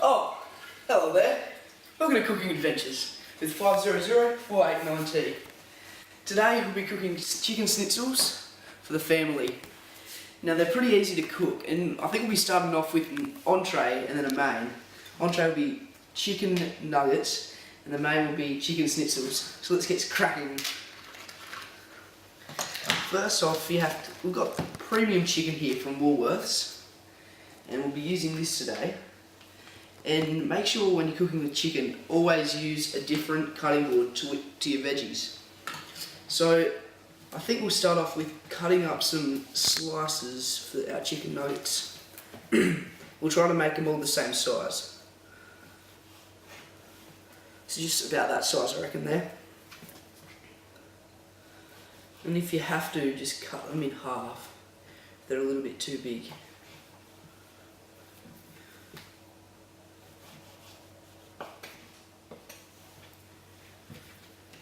Oh, hello there. Welcome to Cooking Adventures with 5004890. Today we'll be cooking chicken schnitzels for the family. Now they're pretty easy to cook, and I think we'll be starting off with an entree and then a main. Entree will be chicken nuggets and the main will be chicken schnitzels. So let's get cracking. First off, we've got premium chicken here from Woolworths, and we'll be using this today. And make sure when you're cooking the chicken, always use a different cutting board to your veggies. So I think we'll start off with cutting up some slices for our chicken nuggets. We'll try to make them all the same size. So just about that size, I reckon, there. And if you have to, just cut them in half. They're a little bit too big.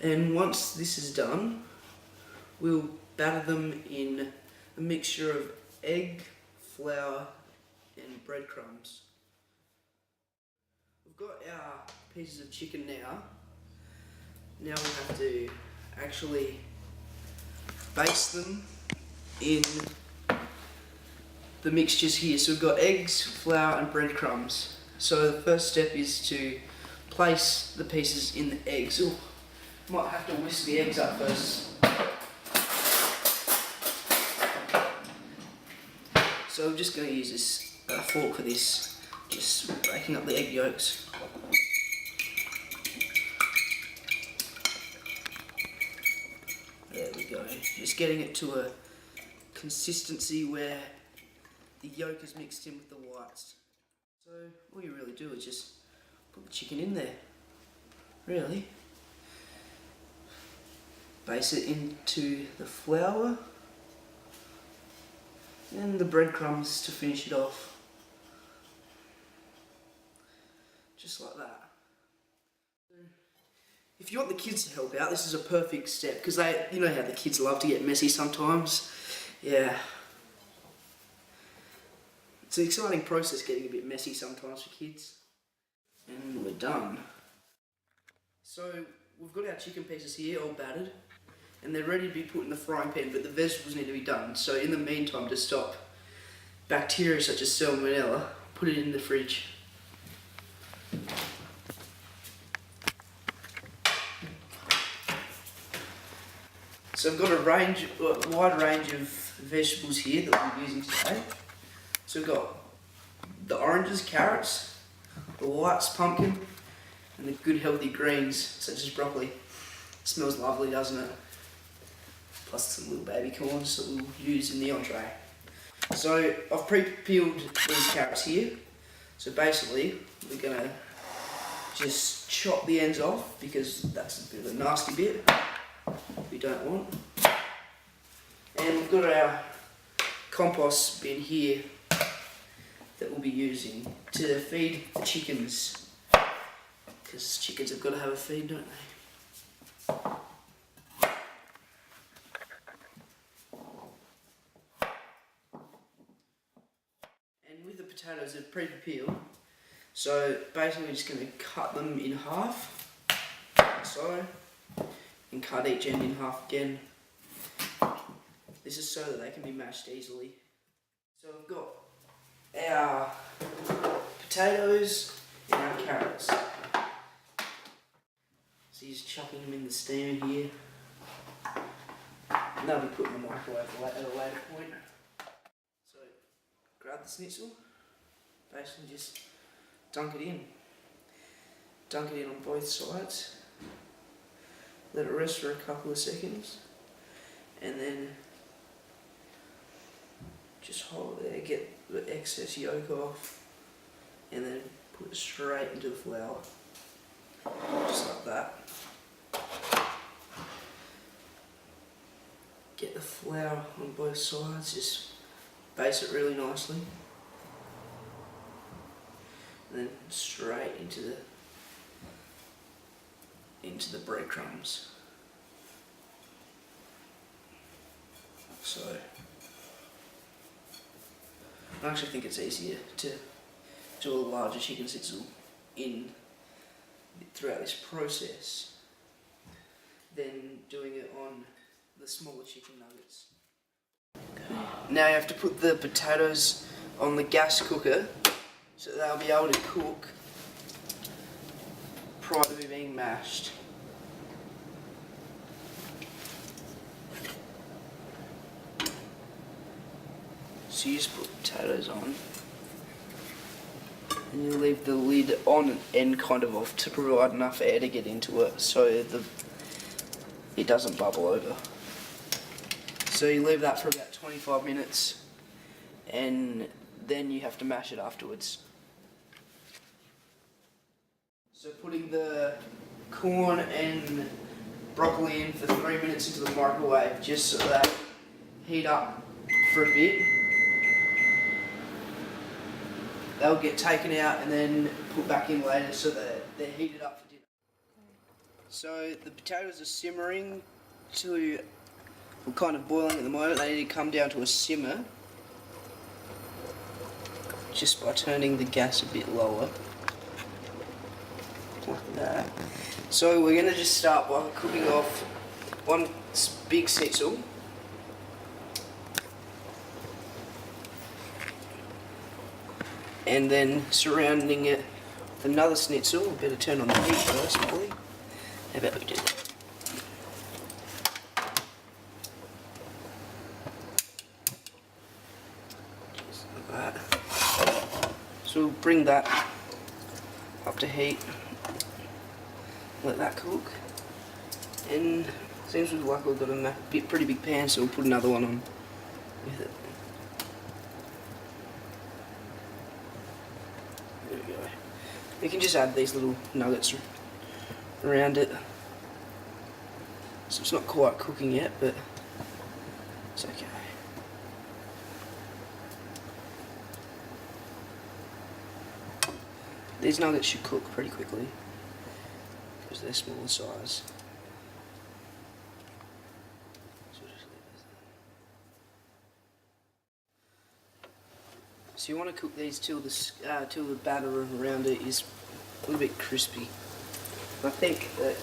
And once this is done, we'll batter them in a mixture of egg, flour and breadcrumbs. We've got our pieces of chicken now. Now we have to actually baste them in the mixtures here. So we've got eggs, flour and breadcrumbs. So the first step is to place the pieces in the eggs. Ooh. Might have to whisk the eggs up first. So I'm just going to use this fork for this, just breaking up the egg yolks. There we go, just getting it to a consistency where the yolk is mixed in with the whites. So all you really do is just put the chicken in there, really. Base it into the flour and the breadcrumbs to finish it off. Just like that. If you want the kids to help out, this is a perfect step, because you know how the kids love to get messy sometimes. Yeah. It's an exciting process getting a bit messy sometimes for kids. And we're done. So we've got our chicken pieces here all battered, and they're ready to be put in the frying pan, but the vegetables need to be done. So in the meantime, to stop bacteria such as salmonella, put it in the fridge. So I've got a wide range of vegetables here that we're using today. So we've got the oranges, carrots, the whites, pumpkin, and the good healthy greens such as broccoli. It smells lovely, doesn't it? Plus some little baby corns that we'll use in the entree. So I've pre-peeled these carrots here. So basically we're going to just chop the ends off, because that's a bit of a nasty bit we don't want. And we've got our compost bin here that we'll be using to feed the chickens, because chickens have got to have a feed, don't they? And with the potatoes, they're pre-peeled, so basically we're just going to cut them in half, like so, and cut each end in half again. This is so that they can be mashed easily. So we've got our potatoes and our carrots. So you're just chucking them in the steamer here. And they'll be put in the microwave at a later point. So grab the schnitzel, basically just dunk it in. Dunk it in on both sides. Let it rest for a couple of seconds. And then just hold it there, get the excess yolk off, and then put it straight into the flour. Just like that. Get the flour on both sides, just base it really nicely. And then straight into the breadcrumbs. So I actually think it's easier to do a larger chicken schnitzel throughout this process than doing it on the smaller chicken nuggets. Now you have to put the potatoes on the gas cooker so they'll be able to cook prior to being mashed. So you just put potatoes on and you leave the lid on and kind of off to provide enough air to get into it so it doesn't bubble over. So you leave that for about 25 minutes and then you have to mash it afterwards. So putting the corn and broccoli in for 3 minutes into the microwave just so they heat up for a bit. They'll get taken out and then put back in later so that they're heated up for dinner. So the potatoes are simmering to, well, kind of boiling at the moment. They need to come down to a simmer just by turning the gas a bit lower, like that. So we're going to just start by cooking off one big schnitzel. And then surrounding it with another schnitzel. We better turn on the heat first, probably. How about we do that? Just like that. So we'll bring that up to heat. Let that cook. And seems like we've got a pretty big pan, so we'll put another one on with it. There we go. You can just add these little nuggets around it. So it's not quite cooking yet, but it's okay. These nuggets should cook pretty quickly because they're smaller size. So you want to cook these till the batter around it is a little bit crispy. I think that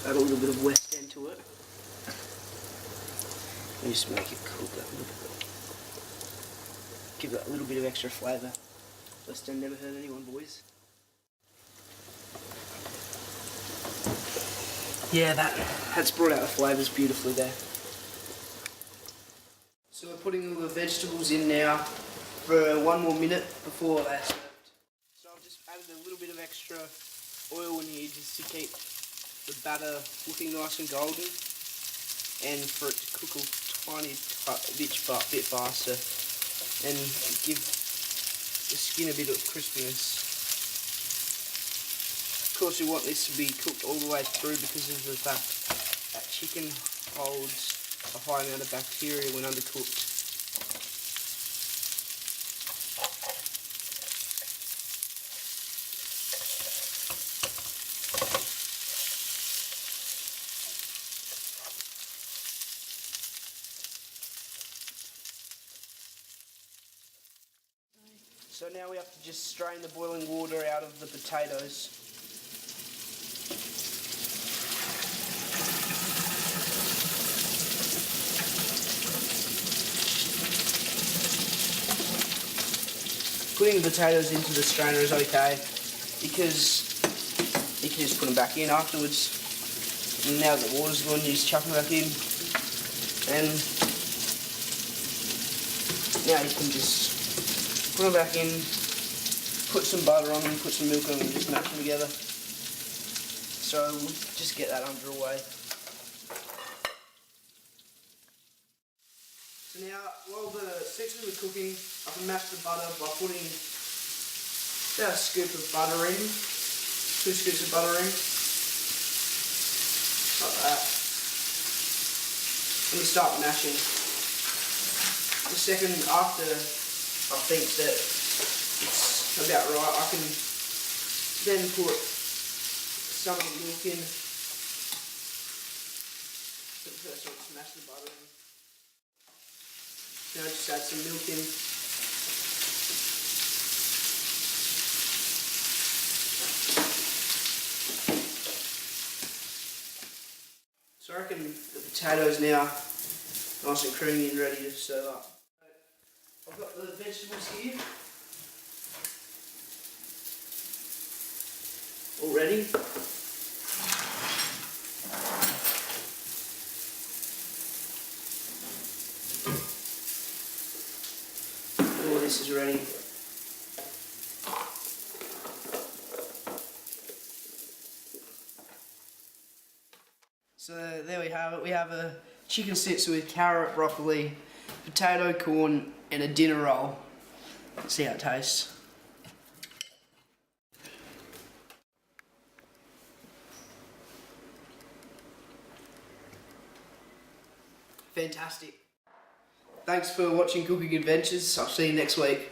add a little bit of West End to it. And just make it cook that little bit. Give that a little bit of extra flavour. West End never hurt anyone, boys. Yeah, that's brought out the flavours beautifully there. So we're putting all the vegetables in now for 1 more minute before they're served. So I've just added a little bit of extra oil in here just to keep the batter looking nice and golden and for it to cook a tiny bit faster and give the skin a bit of crispiness. Of course, you want this to be cooked all the way through because of the fact that chicken holds a high amount of bacteria when undercooked. So now we have to just strain the boiling water out of the potatoes. Putting the potatoes into the strainer is okay because you can just put them back in afterwards. And now that the water's gone, you just chuck them back in. And now you can just put them back in, put some butter on them, put some milk on them, and just mash them together. So we'll just get that underway. So now, while the schnitzel are cooking, I can mash the butter by putting about a scoop of butter in, 2 scoops of butter in, like that. And we start mashing. The second after I think that it's about right, I can then put some of the milk in. So first I'll smash the butter in. Now just add some milk in. So I reckon the potatoes now nice and creamy and ready to serve up. I've got the vegetables here all ready. All this is ready. So there we have it. We have a chicken schnitzel with carrot, broccoli, potato, corn, and a dinner roll. Let's see how it tastes. Fantastic. Thanks for watching Cooking Adventures. I'll see you next week.